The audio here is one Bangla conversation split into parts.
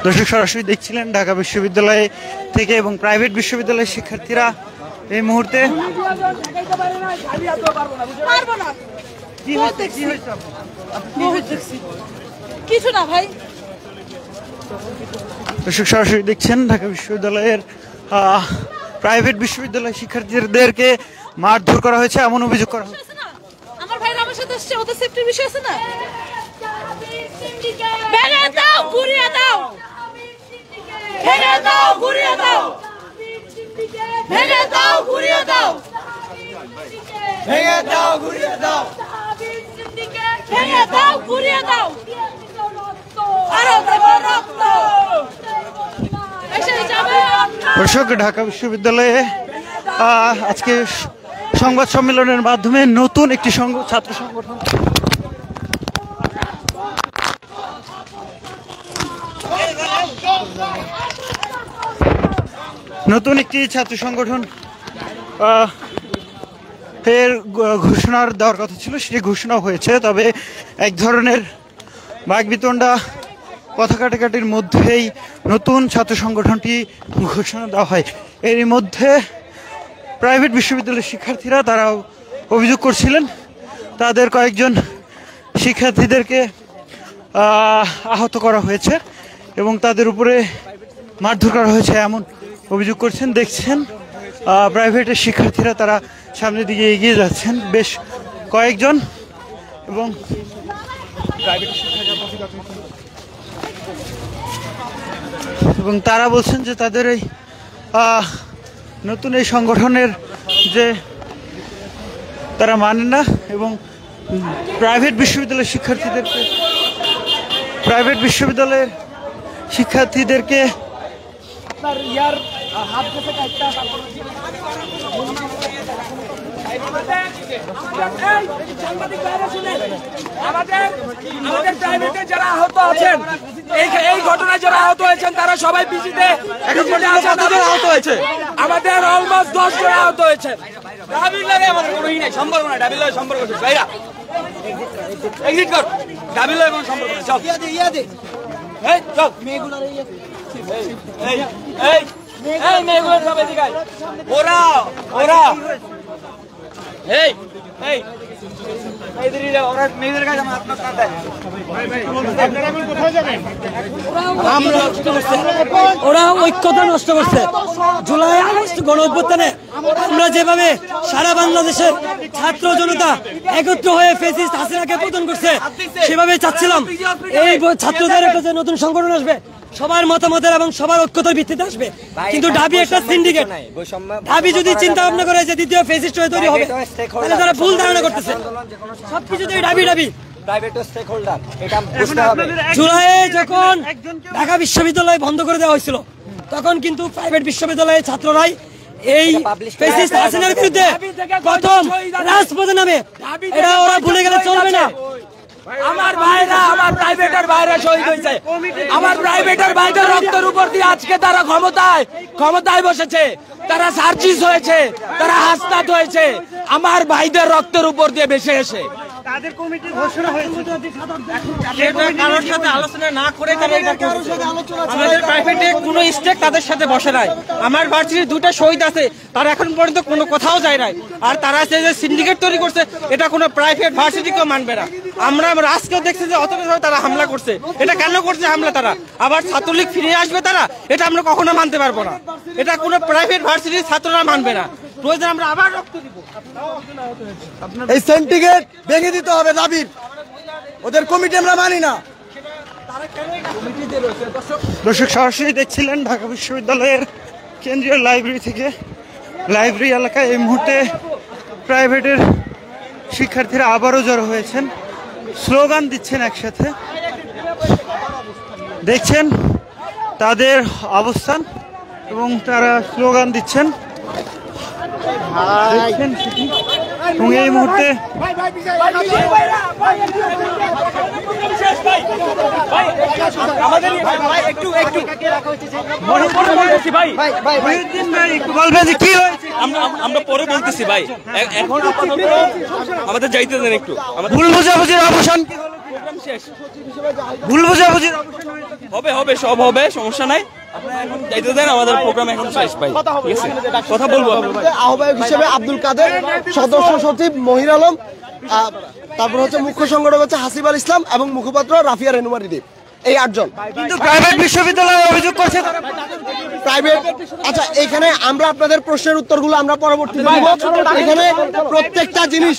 দর্শক সরাসরি দেখছিলেন ঢাকা বিশ্ববিদ্যালয় থেকে এবং প্রাইভেট বিশ্ববিদ্যালয়ের শিক্ষার্থীরা এই মুহূর্তে কিছু না ভাই। দর্শক সরাসরি দেখছেন ঢাকা বিশ্ববিদ্যালয়ের প্রাইভেট বিশ্ববিদ্যালয়ের শিক্ষার্থীদেরকে মারধর করা হয়েছে এমন অভিযোগ করা হয়েছে। আমার ভাইরা আমার সাথে আসছে, ওদের সেফটির বিষয় আছে না। ভেঙে দাও, ঘুরিয়ে দাও, ভেঙে দাও, ঘুরিয়ে দাও, ভেঙে দাও, ঘুরিয়ে দাও, ভেঙে দাও, ঘুরিয়ে দাও, ভেঙে দাও, ঘুরিয়ে দাও, আরো দেব রক্ত। দর্শক ঢাকা বিশ্ববিদ্যালয়ে আজকে সংবাদ সম্মেলনের মাধ্যমে নতুন একটি ছাত্র সংগঠন এর ঘোষণার দেওয়ার কথা ছিল, সেটি ঘোষণা হয়েছে। তবে এক ধরনের বাকবিতণ্ডা কথা কাটাকাটির মধ্যেই নতুন ছাত্র সংগঠনটি ঘোষণা দেওয়া হয়। এর মধ্যে প্রাইভেট বিশ্ববিদ্যালয়ের শিক্ষার্থীরা তারা অভিযোগ করছিলেন তাদের কয়েকজন শিক্ষার্থীদেরকে আহত করা হয়েছে এবং তাদের উপরে মারধর করা হয়েছে এমন অভিযোগ করছেন। দেখছেন প্রাইভেটের শিক্ষার্থীরা তারা সামনের দিকে এগিয়ে যাচ্ছেন বেশ কয়েকজন এবং তারা বলছেন যে তাদের এই নতুন এই সংগঠনের যে তারা মানেন না এবং প্রাইভেট বিশ্ববিদ্যালয়ের শিক্ষার্থীদেরকে আমাদের প্রাইভেটে যারা আহত আছেন, এই ঘটনায় যারা আহত হয়েছেন তারা সবাই পিজিতে আহত হয়েছে। আমাদের অলমোস্ট 10 জন আহত হয়েছে। ডাবিল লাগে আমাদের কোনো নাই, সম্পর্ক নাই। ডাবিল লাগে সম্পর্ক আছে ভাইরা, এক্সিট কর। ডাবিল লাগে কোনো সম্পর্ক নাই। চল এই চল মেগুলার এই মেগুলার সব এদিকে আয়। ওরা এই এই ওরা ঐক্যতা নষ্ট করছে। জুলাই আগস্ট গণ অভ্যুত্থানে আমরা যেভাবে সারা বাংলাদেশের ছাত্র জনতা একত্র হয়ে ফ্যাসিস্ট হাসিনাকে পতন করছে, সেভাবে চাচ্ছিলাম এই ছাত্রদের একটা যে নতুন সংগঠন আসবে সবার মতামতের এবং সবার ঐক্যতার ভিত্তিতে আসবে। কিন্তু ঢাবি একটা সিন্ডিকেট। ঢাবি যদি চিন্তা ভাবনা করে যে দ্বিতীয় ফ্যাসিস্ট হয়ে তৈরি হবে, তাহলে তারা ভুল ধারণা করতেছে। সবকিছুতেই ঢাবি। জুলাইয়ে যখন ঢাকা বিশ্ববিদ্যালয় বন্ধ করে দেওয়া হয়েছিল, তখন কিন্তু প্রাইভেট বিশ্ববিদ্যালয়ের ছাত্ররাই এই ফ্যাসিস্ট হাসিনার বিরুদ্ধে প্রথম রাজপথে নামে। এটা ওরা ভুলে গেলে চলবে না। আমার ভাইরা, আমার প্রাইভেটের ভাইরা শহীদ হয়েছে। আমার প্রাইভেটের ভাইদের রক্তের উপর দিয়ে আজকে তারা ক্ষমতায় বসেছে, তারা সার্জিস হয়েছে, তারা হাসনাত হয়েছে আমার ভাইদের রক্তের উপর দিয়ে ভেসে এসে। তাদের কমিটি ঘোষণা হয়েছে, কারোর সাথে আলোচনা না করে আমাদের প্রাইভেটে কোনো স্টেক তাদের সাথে বসে নাই। আমার ভার্সিটির 2টা শহীদ আছে, তারা এখন পর্যন্ত কোনো কোথাও যায় নাই। আর তারা যে সিন্ডিকেট তৈরি করছে, এটা কোনো প্রাইভেট ভার্সিটিকেও মানবে না। আমরা আজকেও দেখছি যে অতটা তারা হামলা করছে। এটা কেন করছে হামলা? তারা আবার ছাত্রলীগ ফিরে আসবে, তারা এটা আমরা কখনো মানতে পারবো না। এটা কোনো প্রাইভেট ভার্সিটির ছাত্ররা মানবে না। প্রয়োজন আমরা আবার রক্ত দিব। এই সিন্ডিকেট ভেঙে দিতে হবে দাবির। ওদের কমিটি আমরা মানি না। দর্শক সরাসরি দেখছিলেন ঢাকা বিশ্ববিদ্যালয়ের কেন্দ্রীয় লাইব্রেরি থেকে, লাইব্রেরি এলাকায় এই মুহূর্তে প্রাইভেটের শিক্ষার্থীরা আবারও জড়ো হয়েছেন, স্লোগান দিচ্ছেন একসাথে। দেখছেন তাদের অবস্থান এবং তারা স্লোগান দিচ্ছেন এবং এই মুহূর্তে আমরা পরে বলতেছি ভাই, এখন আমাদের যাইতে দেন একটু। ভুল বোঝাবুঝির অবসান কি হলো? প্রোগ্রাম শেষ ভুল বোঝাবুঝির হবে হবে সব হবে, সমস্যা নাই। আপনারা এখন যাইতে দেন, আমাদের প্রোগ্রাম এখন শেষ ভাই। ঠিক আছে, কথা বলবো। আহ্বায়ক হিসেবে আব্দুল কাদের, সদস্য সচিব মহির আলম, তারপর হচ্ছে মুখ্য সংগঠক হচ্ছে হাসিব আল ইসলাম এবং মুখপাত্র রাফিয়া রেনুমা রিদি। এই 8 জন। কিন্তু প্রাইভেট বিশ্ববিদ্যালয় অভিযোগ করছে প্রাইভেট। আচ্ছা, এখানে আমরা আপনাদের প্রশ্নের উত্তরগুলো আমরা পরবর্তীতে দিব। এখানে প্রত্যেকটা জিনিস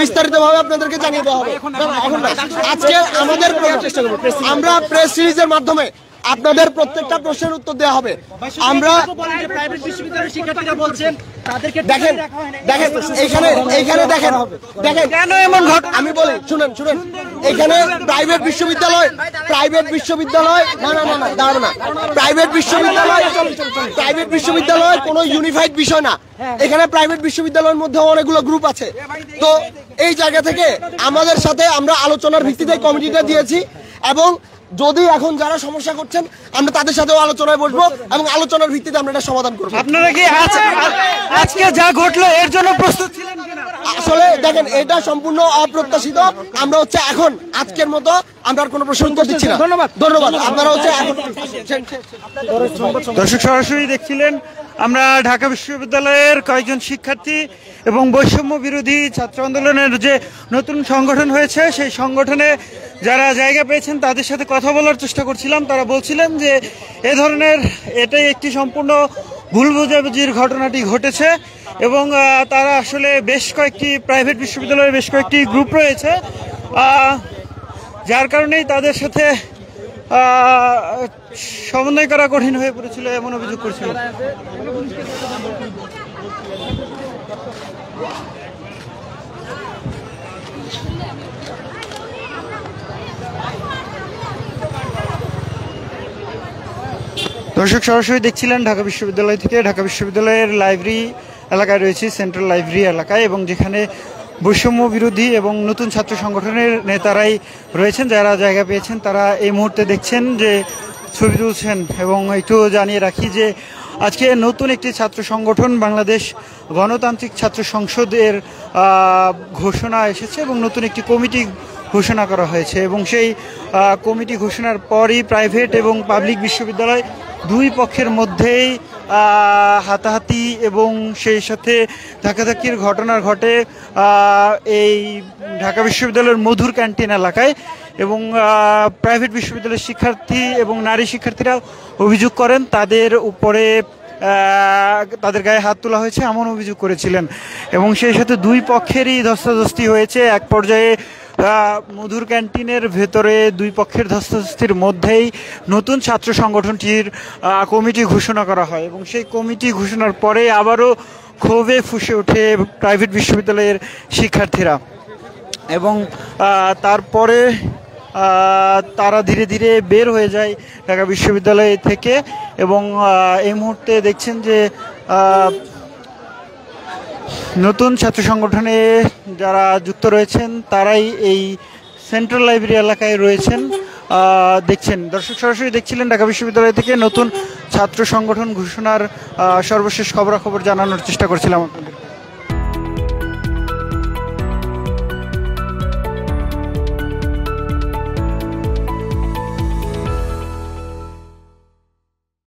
বিস্তারিতভাবে আপনাদেরকে জানিয়ে দেওয়া হবে। এখন না, আজকে আমাদের আমরা প্রেস সিরিজের মাধ্যমে আপনাদের প্রত্যেকটা প্রশ্নের উত্তর দেওয়া হবে। আমরা প্রাইভেট বিশ্ববিদ্যালয়ের শিক্ষার্থীরা বলছেন তাদেরকে দেখেন কেন এমন আমি বলি, শুনেন এখানে প্রাইভেট বিশ্ববিদ্যালয় না দাঁড়াবে না। প্রাইভেট বিশ্ববিদ্যালয় কোনো ইউনিফাইড বিষয় না। এখানে প্রাইভেট বিশ্ববিদ্যালয়ের মধ্যে অনেকগুলো গ্রুপ আছে। তো এই জায়গা থেকে আমাদের সাথে আমরা আলোচনার ভিত্তিতে কমিটিটা দিয়েছি, এবং যদি এখন যারা সমস্যা করছেন আমরা তাদের সাথেও আলোচনায় বসবো এবং আলোচনার ভিত্তিতে আমরা এটা সমাধান করবো। আপনারা কি আজকে যা ঘটলো এর জন্য প্রস্তুত ছিলেন কিনা? আসলে দেখেন, এটা সম্পূর্ণ অপ্রত্যাশিত। আমরা হচ্ছে এখন আজকের মতো আমরা আর কোনো প্রশ্ন উত্তর দিচ্ছি না। ধন্যবাদ। আপনারা হচ্ছে এখন দর্শক সরাসরি দেখছিলেন আমরা ঢাকা বিশ্ববিদ্যালয়ের কয়েকজন শিক্ষার্থী এবং বৈষম্য বিরোধী ছাত্র আন্দোলনের যে নতুন সংগঠন হয়েছে সেই সংগঠনে যারা জায়গা পেয়েছেন তাদের সাথে কথা বলার চেষ্টা করছিলাম। তারা বলছিলেন যে এ ধরনের এটাই একটি সম্পূর্ণ ভুল বোঝাবুঝির ঘটনাটি ঘটেছে, এবং তারা আসলে বেশ কয়েকটি প্রাইভেট বিশ্ববিদ্যালয়ের বেশ কয়েকটি গ্রুপ রয়েছে, যার কারণেই তাদের সাথে সমন্বয় করা কঠিন হয়ে পড়েছিল এমন অভিযোগ করছিল। দর্শক সরাসরি দেখছিলেন ঢাকা বিশ্ববিদ্যালয় থেকে। ঢাকা বিশ্ববিদ্যালয়ের লাইব্রেরি এলাকায় রয়েছে, সেন্ট্রাল লাইব্রেরি এলাকায়, এবং যেখানে বৈষম্য বিরোধী এবং নতুন ছাত্র সংগঠনের নেতারাই রয়েছেন। যারা জায়গা পেয়েছেন তারা এই মুহূর্তে দেখছেন যে ছবি তুলছেন। এবং একটু জানিয়ে রাখি যে আজকে নতুন একটি ছাত্র সংগঠন বাংলাদেশ গণতান্ত্রিক ছাত্র সংসদের ঘোষণা এসেছে এবং নতুন একটি কমিটি ঘোষণা করা হয়েছে, এবং সেই কমিটি ঘোষণার পরই প্রাইভেট এবং পাবলিক বিশ্ববিদ্যালয় দুই পক্ষের মধ্যেই হাতাহাতি এবং সেই সাথে ধাক্কাধাক্কির ঘটনা ঘটে এই ঢাকা বিশ্ববিদ্যালয়ের মধুর ক্যান্টিন এলাকায়। এবং প্রাইভেট বিশ্ববিদ্যালয়ের শিক্ষার্থী এবং নারী শিক্ষার্থীরা অভিযোগ করেন তাদের উপরে তাদের গায়ে হাত তোলা হয়েছে এমন অভিযোগ করেছিলেন, এবং সেই সাথে দুই পক্ষেরই ধস্তাধস্তি হয়েছে। এক পর্যায়ে মধুর ক্যান্টিনের ভেতরে দুই পক্ষের ধস্তাধস্তির মধ্যেই নতুন ছাত্র সংগঠনটির কমিটি ঘোষণা করা হয়, এবং সেই কমিটি ঘোষণার পরে আবারও ক্ষোভে ফুঁসে ওঠে প্রাইভেট বিশ্ববিদ্যালয়ের শিক্ষার্থীরা। এবং তারপরে তারা ধীরে ধীরে বের হয়ে যায় ঢাকা বিশ্ববিদ্যালয় থেকে। এবং এই মুহূর্তে দেখছেন যে নতুন ছাত্র সংগঠনে যারা যুক্ত রয়েছেন তারাই এই সেন্ট্রাল লাইব্রেরি এলাকায় রয়েছেন। দেখছেন দর্শক সরাসরি দেখছিলেন ঢাকা বিশ্ববিদ্যালয় থেকে নতুন ছাত্র সংগঠন ঘোষণার সর্বশেষ খবরাখবর জানানোর চেষ্টা করছিলাম আপনাদের।